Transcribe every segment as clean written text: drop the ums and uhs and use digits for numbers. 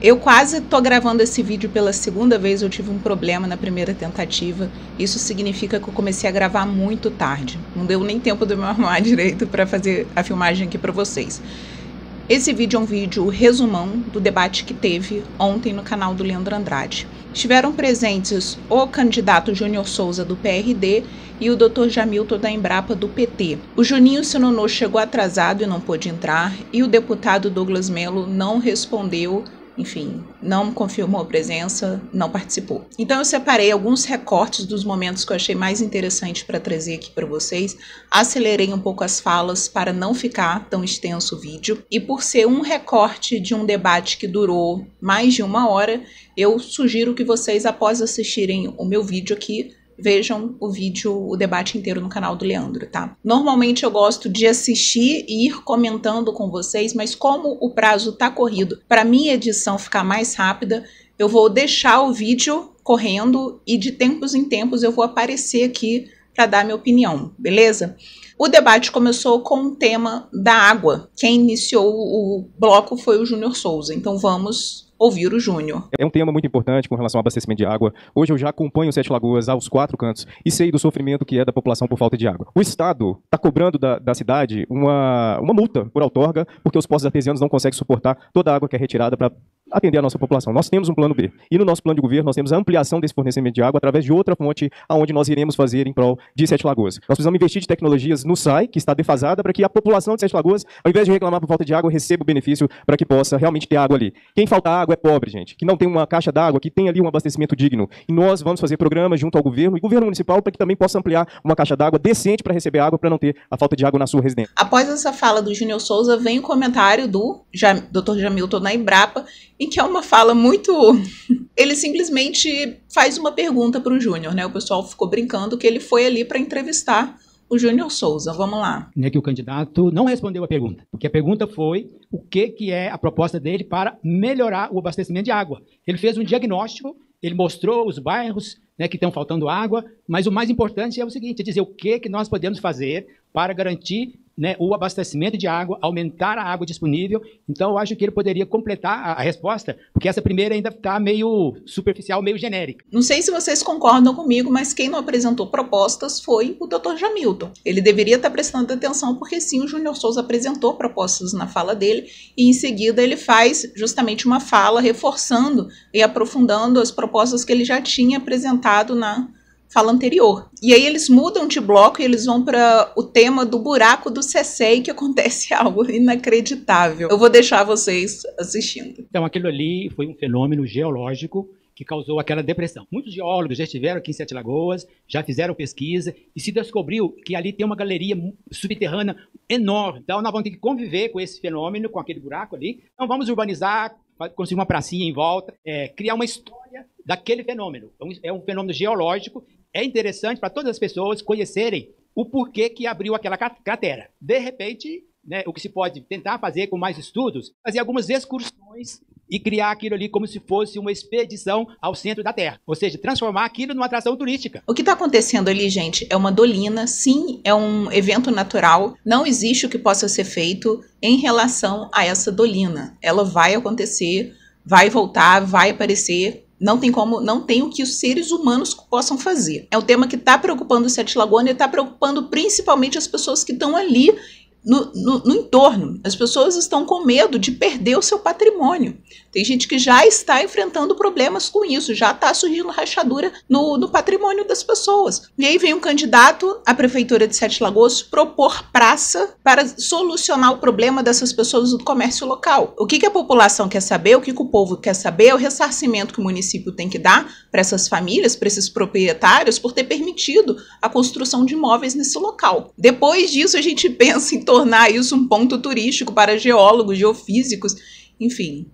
Eu quase tô gravando esse vídeo pela segunda vez, eu tive um problema na primeira tentativa. Isso significa que eu comecei a gravar muito tarde. Não deu nem tempo de eu me arrumar direito para fazer a filmagem aqui para vocês. Esse vídeo é um vídeo resumão do debate que teve ontem no canal do Leandro Andrade. Estiveram presentes o candidato Júnior Souza do PRD e o Dr. Jamilton da Embrapa do PT. O Juninho Sinono chegou atrasado e não pôde entrar, e o deputado Douglas Mello não respondeu. Enfim, não confirmou a presença, não participou. Então eu separei alguns recortes dos momentos que eu achei mais interessante para trazer aqui para vocês. Acelerei um pouco as falas para não ficar tão extenso o vídeo. E por ser um recorte de um debate que durou mais de 1 hora, eu sugiro que vocês, após assistirem o meu vídeo aqui, vejam o vídeo, o debate inteiro no canal do Leandro, tá? Normalmente eu gosto de assistir e ir comentando com vocês, mas como o prazo tá corrido, para minha edição ficar mais rápida, eu vou deixar o vídeo correndo e de tempos em tempos eu vou aparecer aqui para dar minha opinião, beleza? O debate começou com o tema da água. Quem iniciou o bloco foi o Júnior Souza, então vamos ouvir o Júnior. É um tema muito importante com relação ao abastecimento de água. Hoje eu já acompanho 7 Lagoas aos 4 cantos e sei do sofrimento que é da população por falta de água. O Estado está cobrando da cidade uma multa por outorga, porque os postos artesianos não conseguem suportar toda a água que é retirada para atender a nossa população. Nós temos um plano B. E no nosso plano de governo nós temos a ampliação desse fornecimento de água através de outra fonte aonde nós iremos fazer em prol de 7 Lagoas. Nós precisamos investir de tecnologias no SAI, que está defasada, para que a população de 7 Lagoas, ao invés de reclamar por falta de água, receba o benefício para que possa realmente ter água ali. Quem falta água é pobre, gente, que não tem uma caixa d'água, que tem ali um abastecimento digno. E nós vamos fazer programas junto ao governo e governo municipal para que também possa ampliar uma caixa d'água decente para receber água, para não ter a falta de água na sua residência. Após essa fala do Júnior Souza, vem o comentário do Dr. Jamilton da Embrapa, em que é uma fala muito... Ele simplesmente faz uma pergunta para o Júnior, né? O pessoal ficou brincando que ele foi ali para entrevistar o Júnior Souza. Vamos lá. Que o candidato não respondeu a pergunta, porque a pergunta foi o que é a proposta dele para melhorar o abastecimento de água. Ele fez um diagnóstico, ele mostrou os bairros, né, que estão faltando água, mas o mais importante é o seguinte, é dizer o que nós podemos fazer para garantir, né, o abastecimento de água, aumentar a água disponível. Então, eu acho que ele poderia completar a resposta, porque essa primeira ainda está meio superficial, meio genérica. Não sei se vocês concordam comigo, mas quem não apresentou propostas foi o Dr. Jamilton. Ele deveria estar prestando atenção, porque sim, o Júnior Souza apresentou propostas na fala dele, e em seguida ele faz justamente uma fala reforçando e aprofundando as propostas que ele já tinha apresentado na fala anterior. E aí eles mudam de bloco e eles vão para o tema do buraco do CECEI, que acontece algo inacreditável. Eu vou deixar vocês assistindo. Então aquilo ali foi um fenômeno geológico que causou aquela depressão. Muitos geólogos já estiveram aqui em 7 Lagoas, já fizeram pesquisa e se descobriu que ali tem uma galeria subterrânea enorme. Então nós vamos ter que conviver com esse fenômeno, com aquele buraco ali. Então vamos urbanizar, construir uma pracinha em volta, criar uma história daquele fenômeno. É um fenômeno geológico. É interessante para todas as pessoas conhecerem o porquê que abriu aquela cratera. De repente, né, o que se pode tentar fazer com mais estudos, fazer algumas excursões e criar aquilo ali como se fosse uma expedição ao centro da Terra. Ou seja, transformar aquilo numa atração turística. O que está acontecendo ali, gente, é uma dolina. Sim, é um evento natural. Não existe o que possa ser feito em relação a essa dolina. Ela vai acontecer, vai voltar, vai aparecer. Não tem como, não tem o que os seres humanos possam fazer. É um tema que está preocupando o 7 Lagoas e está preocupando principalmente as pessoas que estão ali no entorno. As pessoas estão com medo de perder o seu patrimônio. Tem gente que já está enfrentando problemas com isso, já está surgindo rachadura no patrimônio das pessoas. E aí vem um candidato à prefeitura de 7 Lagoas propor praça para solucionar o problema dessas pessoas do comércio local. O que a população quer saber, o que o povo quer saber é o ressarcimento que o município tem que dar para essas famílias, para esses proprietários, por ter permitido a construção de imóveis nesse local. Depois disso, a gente pensa em tornar isso um ponto turístico para geólogos, geofísicos, enfim,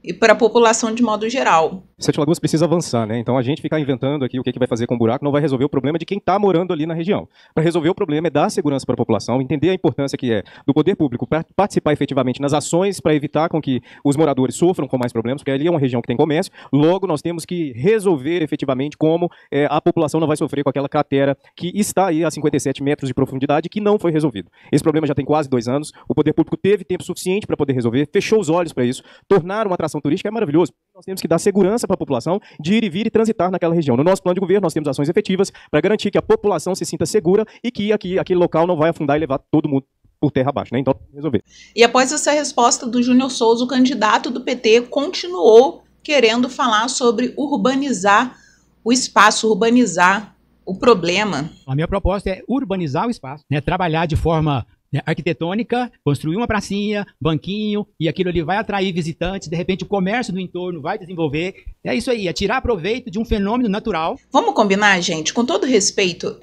e para a população de modo geral. 7 Lagoas precisa avançar, né? Então a gente ficar inventando aqui o que vai fazer com o buraco não vai resolver o problema de quem está morando ali na região. Para resolver o problema é dar segurança para a população, entender a importância que é do poder público participar efetivamente nas ações para evitar com que os moradores sofram com mais problemas, porque ali é uma região que tem comércio, logo nós temos que resolver efetivamente como a população não vai sofrer com aquela cratera que está aí a 57 metros de profundidade que não foi resolvido. Esse problema já tem quase 2 anos, o poder público teve tempo suficiente para poder resolver, fechou os olhos para isso, tornaram uma atração turística é maravilhoso. Nós temos que dar segurança para a população de ir e vir e transitar naquela região. No nosso plano de governo, nós temos ações efetivas para garantir que a população se sinta segura e que aquele local não vai afundar e levar todo mundo por terra abaixo, né? Então, resolver. E após essa resposta do Júnior Souza, o candidato do PT continuou querendo falar sobre urbanizar o espaço, urbanizar o problema. A minha proposta é urbanizar o espaço, né? Trabalhar de forma arquitetônica, construir uma pracinha, banquinho, e aquilo ali vai atrair visitantes, de repente o comércio do entorno vai desenvolver. É isso aí, é tirar proveito de um fenômeno natural. Vamos combinar, gente? Com todo respeito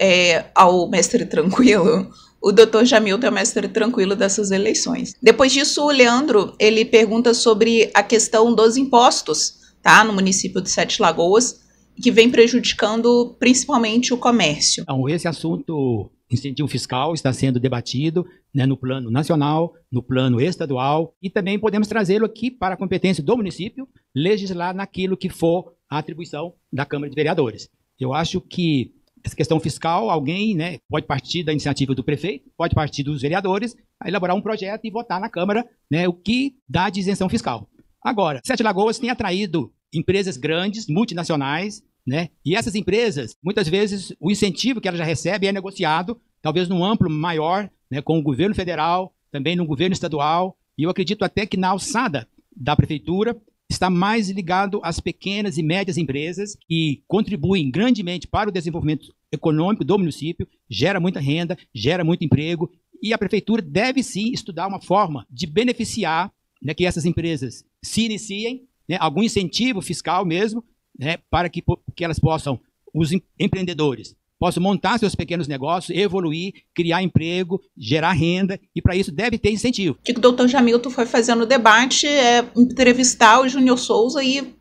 ao mestre tranquilo, o Dr. Jamilton é o mestre tranquilo dessas eleições. Depois disso, o Leandro, ele pergunta sobre a questão dos impostos, tá? No município de Sete Lagoas, que vem prejudicando principalmente o comércio. Então, esse assunto, incentivo fiscal, está sendo debatido, né, no plano nacional, no plano estadual, e também podemos trazê-lo aqui para a competência do município, legislar naquilo que for a atribuição da Câmara de Vereadores. Eu acho que essa questão fiscal, alguém, né, pode partir da iniciativa do prefeito, pode partir dos vereadores, a elaborar um projeto e votar na Câmara, né, o que dá de isenção fiscal. Agora, Sete Lagoas tem atraído empresas grandes, multinacionais, né? E essas empresas, muitas vezes, o incentivo que elas já recebem é negociado, talvez num amplo maior, né, com o governo federal, também no governo estadual, e eu acredito até que na alçada da prefeitura está mais ligado às pequenas e médias empresas que contribuem grandemente para o desenvolvimento econômico do município, gera muita renda, gera muito emprego, e a prefeitura deve sim estudar uma forma de beneficiar, né, que essas empresas se iniciem, né, algum incentivo fiscal mesmo, né, para que elas possam, os empreendedores, possam montar seus pequenos negócios, evoluir, criar emprego, gerar renda, e para isso deve ter incentivo. O que o doutor Jamilton foi fazendo no debate é entrevistar o Júnior Souza e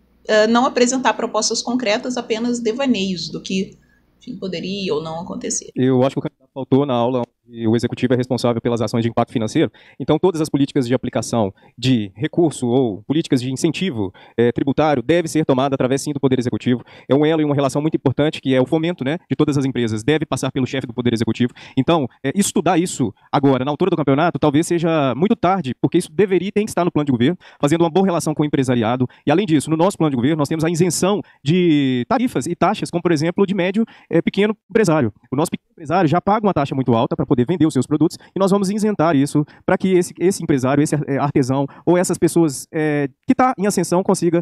não apresentar propostas concretas, apenas devaneios do que poderia ou não acontecer. Eu acho que o candidato faltou na aula e o executivo é responsável pelas ações de impacto financeiro. Então, todas as políticas de aplicação de recurso ou políticas de incentivo tributário devem ser tomadas através, sim, do Poder Executivo. É um elo e uma relação muito importante, que é o fomento, né, de todas as empresas. Deve passar pelo chefe do Poder Executivo. Então, estudar isso agora, na altura do campeonato, talvez seja muito tarde, porque isso deveria e tem que estar no plano de governo, fazendo uma boa relação com o empresariado. E, além disso, no nosso plano de governo, nós temos a isenção de tarifas e taxas, como, por exemplo, de médio pequeno empresário. O nosso pequeno empresário já paga uma taxa muito alta para poder vender os seus produtos, e nós vamos isentar isso para que esse empresário, esse artesão ou essas pessoas que estão em ascensão consiga,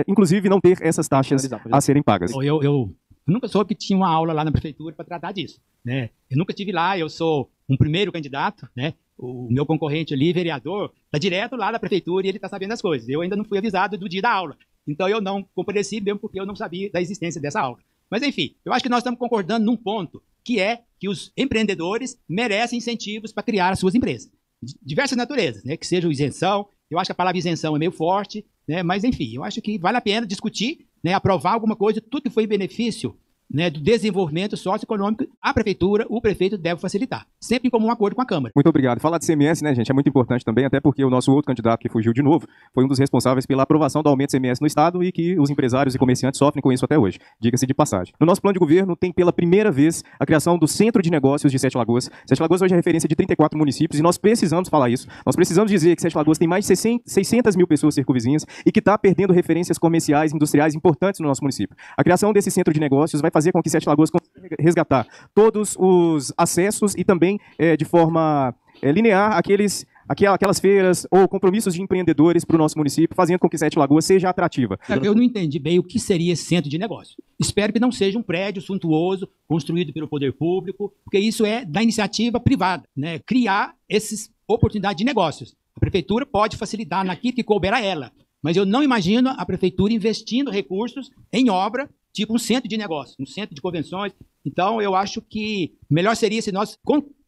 inclusive, não ter essas taxas a serem pagas. Eu nunca soube que tinha uma aula lá na prefeitura para tratar disso, né? Eu nunca estive lá, eu sou um primeiro candidato, né? O meu concorrente ali, vereador, está direto lá da prefeitura e ele está sabendo das coisas. Eu ainda não fui avisado do dia da aula, então eu não compareci mesmo porque eu não sabia da existência dessa aula. Mas, enfim, eu acho que nós estamos concordando num ponto, que é que os empreendedores merecem incentivos para criar as suas empresas. De diversas naturezas, né? Que sejam isenção. Eu acho que a palavra isenção é meio forte, né? Mas, enfim, eu acho que vale a pena discutir, né? Aprovar alguma coisa, tudo que foi em benefício, né, do desenvolvimento socioeconômico, a prefeitura, o prefeito deve facilitar, sempre em comum acordo com a Câmara. Muito obrigado. Falar de CMS, né, gente, é muito importante também, até porque o nosso outro candidato que fugiu de novo foi um dos responsáveis pela aprovação do aumento do CMS no Estado e que os empresários e comerciantes sofrem com isso até hoje, diga-se de passagem. No nosso plano de governo tem pela primeira vez a criação do Centro de Negócios de Sete Lagoas. Sete Lagoas hoje é referência de 34 municípios e nós precisamos falar isso. Nós precisamos dizer que Sete Lagoas tem mais de 600 mil pessoas circunvizinhas e que está perdendo referências comerciais, industriais importantes no nosso município. A criação desse Centro de Negócios vai fazer com que Sete Lagoas resgatar todos os acessos e também de forma linear aquelas feiras ou compromissos de empreendedores para o nosso município, fazendo com que Sete Lagoas seja atrativa. Eu não entendi bem o que seria esse centro de negócio. Espero que não seja um prédio suntuoso, construído pelo poder público, porque isso é da iniciativa privada, né? Criar essas oportunidades de negócios. A prefeitura pode facilitar naquilo que couber a ela, mas eu não imagino a prefeitura investindo recursos em obra, tipo um centro de negócio, um centro de convenções. Então, eu acho que melhor seria se nós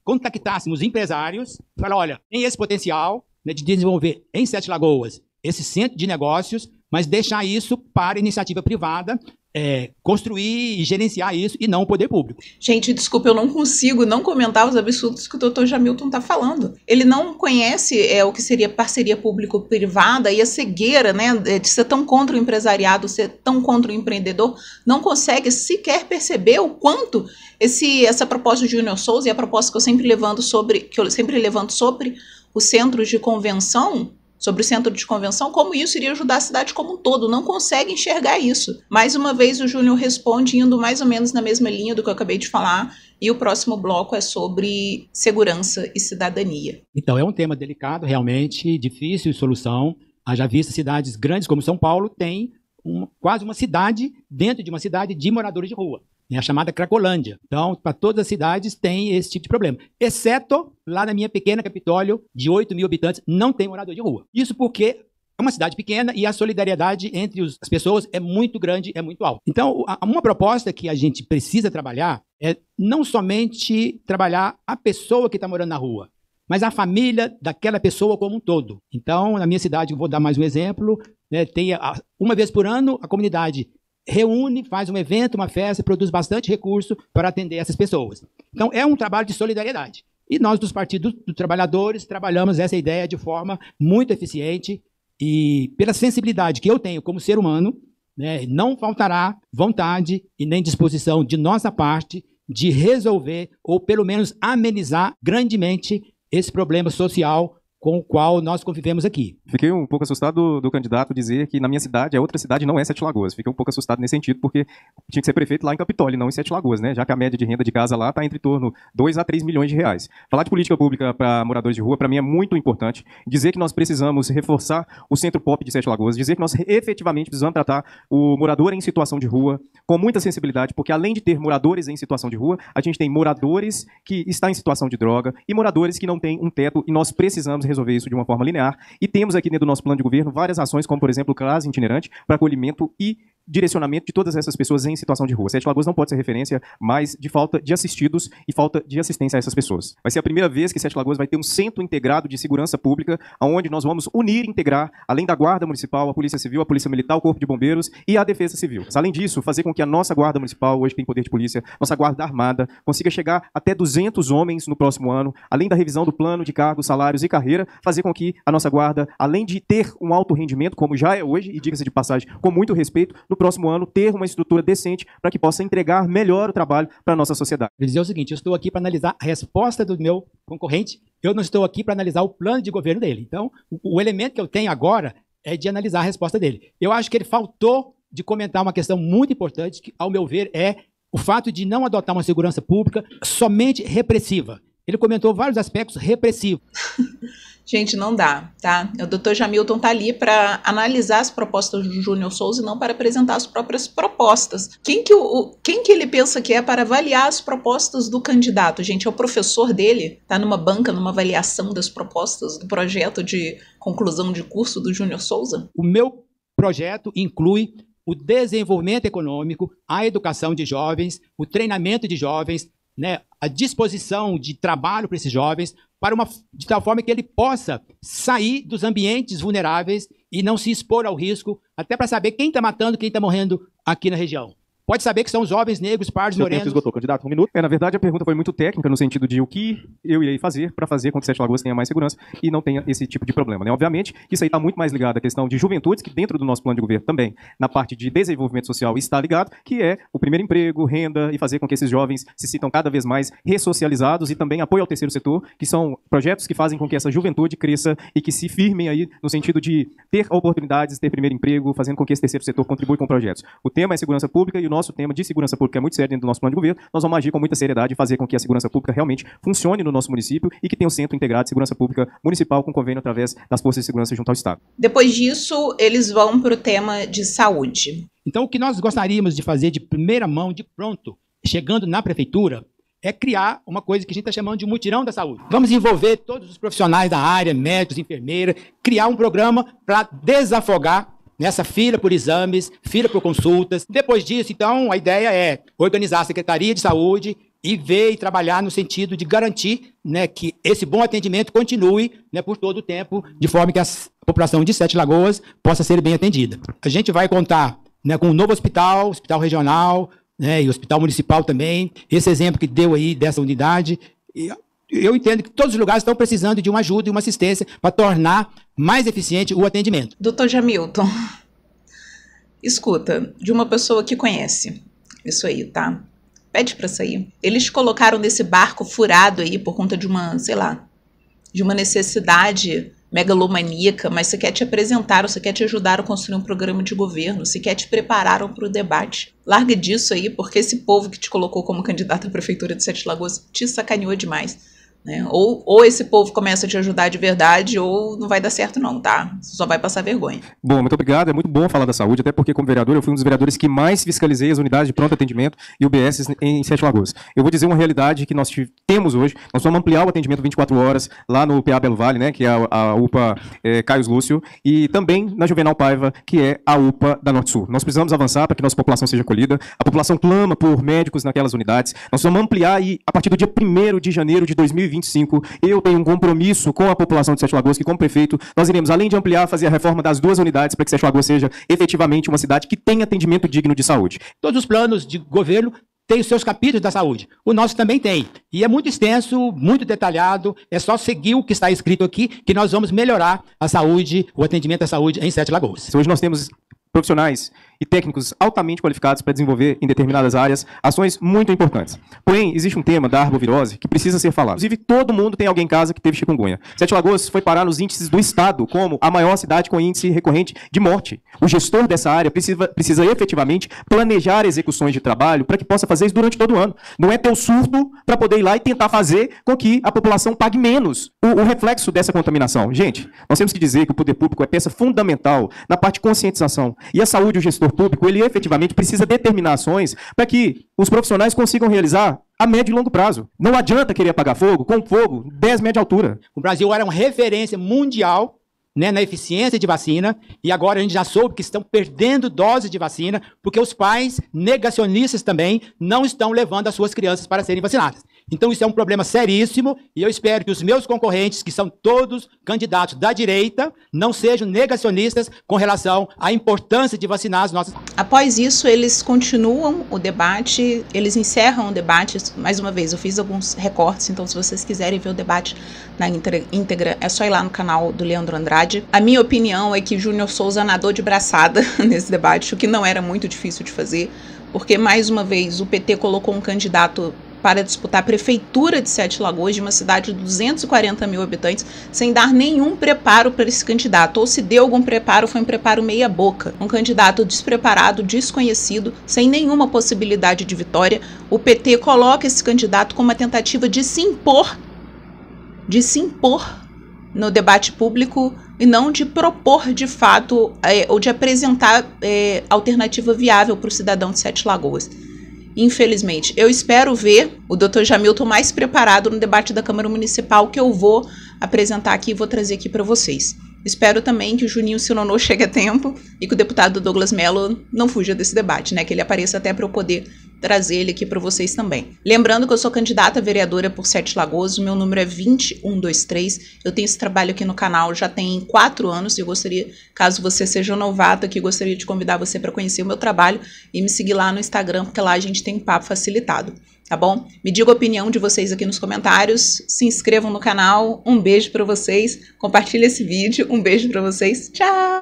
contactássemos empresários e falar, olha, tem esse potencial, né, de desenvolver em Sete Lagoas esse centro de negócios, mas deixar isso para a iniciativa privada, construir e gerenciar isso e não o poder público. Gente, desculpa, eu não consigo não comentar os absurdos que o doutor Jamilton está falando. Ele não conhece o que seria parceria público-privada e a cegueira, né, de ser tão contra o empresariado, ser tão contra o empreendedor, não consegue sequer perceber o quanto essa proposta de Júnior Souza e a proposta que eu sempre levanto sobre os centros de convenção sobre o centro de convenção, como isso iria ajudar a cidade como um todo. Não consegue enxergar isso. Mais uma vez, o Júnior responde indo mais ou menos na mesma linha do que eu acabei de falar, e o próximo bloco é sobre segurança e cidadania. Então, é um tema delicado, realmente, difícil de solução. Haja vista cidades grandes como São Paulo tem quase uma cidade dentro de uma cidade de moradores de rua. É a chamada Cracolândia. Então, para todas as cidades tem esse tipo de problema. Exceto lá na minha pequena Capitólio, de 8 mil habitantes, não tem morador de rua. Isso porque é uma cidade pequena e a solidariedade entre as pessoas é muito grande, é muito alta. Então, uma proposta que a gente precisa trabalhar é não somente trabalhar a pessoa que está morando na rua, mas a família daquela pessoa como um todo. Então, na minha cidade, eu vou dar mais um exemplo, né, uma vez por ano, a comunidade reúne, faz um evento, uma festa, produz bastante recurso para atender essas pessoas. Então, é um trabalho de solidariedade. E nós, dos partidos dos trabalhadores, trabalhamos essa ideia de forma muito eficiente e pela sensibilidade que eu tenho como ser humano, né, não faltará vontade e nem disposição de nossa parte de resolver ou, pelo menos, amenizar grandemente esse problema social com o qual nós convivemos aqui. Fiquei um pouco assustado do candidato dizer que na minha cidade, a outra cidade não é Sete Lagoas. Fiquei um pouco assustado nesse sentido, porque tinha que ser prefeito lá em Capitólio, não em Sete Lagoas, né? Já que a média de renda de casa lá está entre torno 2 a 3 milhões de reais. Falar de política pública para moradores de rua, para mim, é muito importante. Dizer que nós precisamos reforçar o centro pop de Sete Lagoas, dizer que nós efetivamente precisamos tratar o morador em situação de rua com muita sensibilidade, porque além de ter moradores em situação de rua, a gente tem moradores que estão em situação de droga e moradores que não têm um teto, e nós precisamos resolver isso de uma forma linear. E temos aqui dentro do nosso plano de governo várias ações, como, por exemplo, o CRAS itinerante, para acolhimento e direcionamento de todas essas pessoas em situação de rua. Sete Lagoas não pode ser referência mais de falta de assistidos e falta de assistência a essas pessoas. Vai ser a primeira vez que Sete Lagoas vai ter um centro integrado de segurança pública, onde nós vamos unir e integrar, além da Guarda Municipal, a Polícia Civil, a Polícia Militar, o Corpo de Bombeiros e a Defesa Civil. Além disso, fazer com que a nossa Guarda Municipal, hoje tem poder de polícia, nossa Guarda Armada, consiga chegar até 200 homens no próximo ano, além da revisão do plano de cargos, salários e carreira, fazer com que a nossa Guarda, além de ter um alto rendimento, como já é hoje, e diga-se de passagem, com muito respeito, no próximo ano ter uma estrutura decente para que possa entregar melhor o trabalho para a nossa sociedade. Quer dizer o seguinte, eu estou aqui para analisar a resposta do meu concorrente, eu não estou aqui para analisar o plano de governo dele. Então, o elemento que eu tenho agora é de analisar a resposta dele. Eu acho que ele faltou de comentar uma questão muito importante, que, ao meu ver, é o fato de não adotar uma segurança pública somente repressiva. Ele comentou vários aspectos repressivos. Gente, não dá, tá? O Dr. Jamilton tá ali para analisar as propostas do Júnior Souza e não para apresentar as próprias propostas. Quem que ele pensa que é para avaliar as propostas do candidato? Gente, é o professor dele? Tá numa banca, numa avaliação das propostas do projeto de conclusão de curso do Júnior Souza? O meu projeto inclui o desenvolvimento econômico, a educação de jovens, o treinamento de jovens, né, a disposição de trabalho para esses jovens, de tal forma que ele possa sair dos ambientes vulneráveis e não se expor ao risco, até para saber quem está matando, quem está morrendo aqui na região. Pode saber que são jovens, negros, pardos, morenos. Esgotou, candidato, um minuto. Na verdade, a pergunta foi muito técnica, no sentido de o que eu irei fazer para fazer com que Sete Lagoas tenha mais segurança e não tenha esse tipo de problema, né? Obviamente, que isso aí está muito mais ligado à questão de juventudes, que dentro do nosso plano de governo também, na parte de desenvolvimento social, está ligado, que é o primeiro emprego, renda, e fazer com que esses jovens se sintam cada vez mais ressocializados, e também apoio ao terceiro setor, que são projetos que fazem com que essa juventude cresça e que se firmem aí no sentido de ter oportunidades, ter primeiro emprego, fazendo com que esse terceiro setor contribua com projetos. O tema é segurança pública, e o nosso tema de segurança pública é muito sério dentro do nosso plano de governo. Nós vamos agir com muita seriedade e fazer com que a segurança pública realmente funcione no nosso município e que tenha um centro integrado de segurança pública municipal com convênio através das forças de segurança junto ao Estado. Depois disso, eles vão para o tema de saúde. Então, o que nós gostaríamos de fazer de primeira mão, de pronto, chegando na prefeitura, é criar uma coisa que a gente está chamando de mutirão da saúde. Vamos envolver todos os profissionais da área, médicos, enfermeiras, criar um programa para desafogar nessa fila por exames, fila por consultas. Depois disso, então, a ideia é organizar a Secretaria de Saúde e ver e trabalhar no sentido de garantir, né, que esse bom atendimento continue, né, por todo o tempo, de forma que a população de Sete Lagoas possa ser bem atendida. A gente vai contar, né, com um novo hospital, hospital regional, né, e hospital municipal também. Esse exemplo que deu aí dessa unidade, eu entendo que todos os lugares estão precisando de uma ajuda e uma assistência para tornar mais eficiente o atendimento. Dr. Jamilton, escuta, de uma pessoa que conhece isso aí, tá? Pede para sair. Eles te colocaram nesse barco furado aí por conta de uma, sei lá, de uma necessidade megalomaníaca, mas você quer te apresentar, você quer te ajudar a construir um programa de governo, você quer te preparar para o debate. Larga disso aí, porque esse povo que te colocou como candidato à prefeitura de Sete Lagoas te sacaneou demais. Né? Ou esse povo começa a te ajudar de verdade, ou não vai dar certo não, tá? Você só vai passar vergonha. Bom, muito obrigado. É muito bom falar da saúde, até porque como vereador eu fui um dos vereadores que mais fiscalizei as unidades de pronto atendimento e UBS em Sete Lagoas. Eu vou dizer uma realidade que nós temos hoje. Nós vamos ampliar o atendimento 24 horas lá no PA Belo Vale, né, que é a UPA Caio Lúcio, e também na Juvenal Paiva, que é a UPA da Norte Sul. Nós precisamos avançar para que nossa população seja acolhida. A população clama por médicos naquelas unidades. Nós vamos ampliar e a partir do dia 1º de janeiro de 2025, eu tenho um compromisso com a população de Sete Lagoas, que como prefeito, nós iremos, além de ampliar, fazer a reforma das 2 unidades para que Sete Lagoas seja efetivamente uma cidade que tenha atendimento digno de saúde. Todos os planos de governo têm os seus capítulos da saúde. O nosso também tem. E é muito extenso, muito detalhado. É só seguir o que está escrito aqui que nós vamos melhorar a saúde, o atendimento à saúde em Sete Lagoas. Hoje nós temos profissionais e técnicos altamente qualificados para desenvolver em determinadas áreas ações muito importantes. Porém, existe um tema da arbovirose que precisa ser falado. Inclusive, todo mundo tem alguém em casa que teve chikungunya. Sete Lagoas foi parar nos índices do estado como a maior cidade com índice recorrente de morte. O gestor dessa área precisa efetivamente planejar execuções de trabalho para que possa fazer isso durante todo o ano. Não é ter o surto para poder ir lá e tentar fazer com que a população pague menos o reflexo dessa contaminação. Gente, nós temos que dizer que o poder público é peça fundamental na parte de conscientização. E a saúde, o gestor público, ele efetivamente precisa determinar ações para que os profissionais consigam realizar a médio e longo prazo. Não adianta querer apagar fogo com fogo 10 metros de altura. O Brasil era uma referência mundial, né, na eficiência de vacina, e agora a gente já soube que estão perdendo doses de vacina porque os pais negacionistas também não estão levando as suas crianças para serem vacinadas. Então isso é um problema seríssimo e eu espero que os meus concorrentes, que são todos candidatos da direita, não sejam negacionistas com relação à importância de vacinar as nossas... Após isso, eles continuam o debate, eles encerram o debate. Mais uma vez, eu fiz alguns recortes, então se vocês quiserem ver o debate na íntegra, é só ir lá no canal do Leandro Andrade. A minha opinião é que Júnior Souza nadou de braçada nesse debate, o que não era muito difícil de fazer, porque, mais uma vez, o PT colocou um candidato para disputar a prefeitura de Sete Lagoas, de uma cidade de 240 mil habitantes, sem dar nenhum preparo para esse candidato. Ou se deu algum preparo, foi um preparo meia boca. Um candidato despreparado, desconhecido, sem nenhuma possibilidade de vitória. O PT coloca esse candidato como uma tentativa de se impor no debate público e não de propor de fato ou de apresentar alternativa viável para o cidadão de Sete Lagoas. Infelizmente, eu espero ver o Dr. Jamilton mais preparado no debate da Câmara Municipal, que eu vou apresentar aqui e vou trazer aqui para vocês. Espero também que o Juninho Sinonô chegue a tempo e que o deputado Douglas Mello não fuja desse debate, né? Que ele apareça até para eu poder trazer ele aqui para vocês também. Lembrando que eu sou candidata a vereadora por Sete Lagoas, o meu número é 20123. Eu tenho esse trabalho aqui no canal já tem 4 anos e eu gostaria, caso você seja novato aqui, gostaria de convidar você para conhecer o meu trabalho e me seguir lá no Instagram, porque lá a gente tem um papo facilitado, tá bom? Me diga a opinião de vocês aqui nos comentários, se inscrevam no canal, um beijo para vocês, compartilhe esse vídeo, um beijo para vocês, tchau!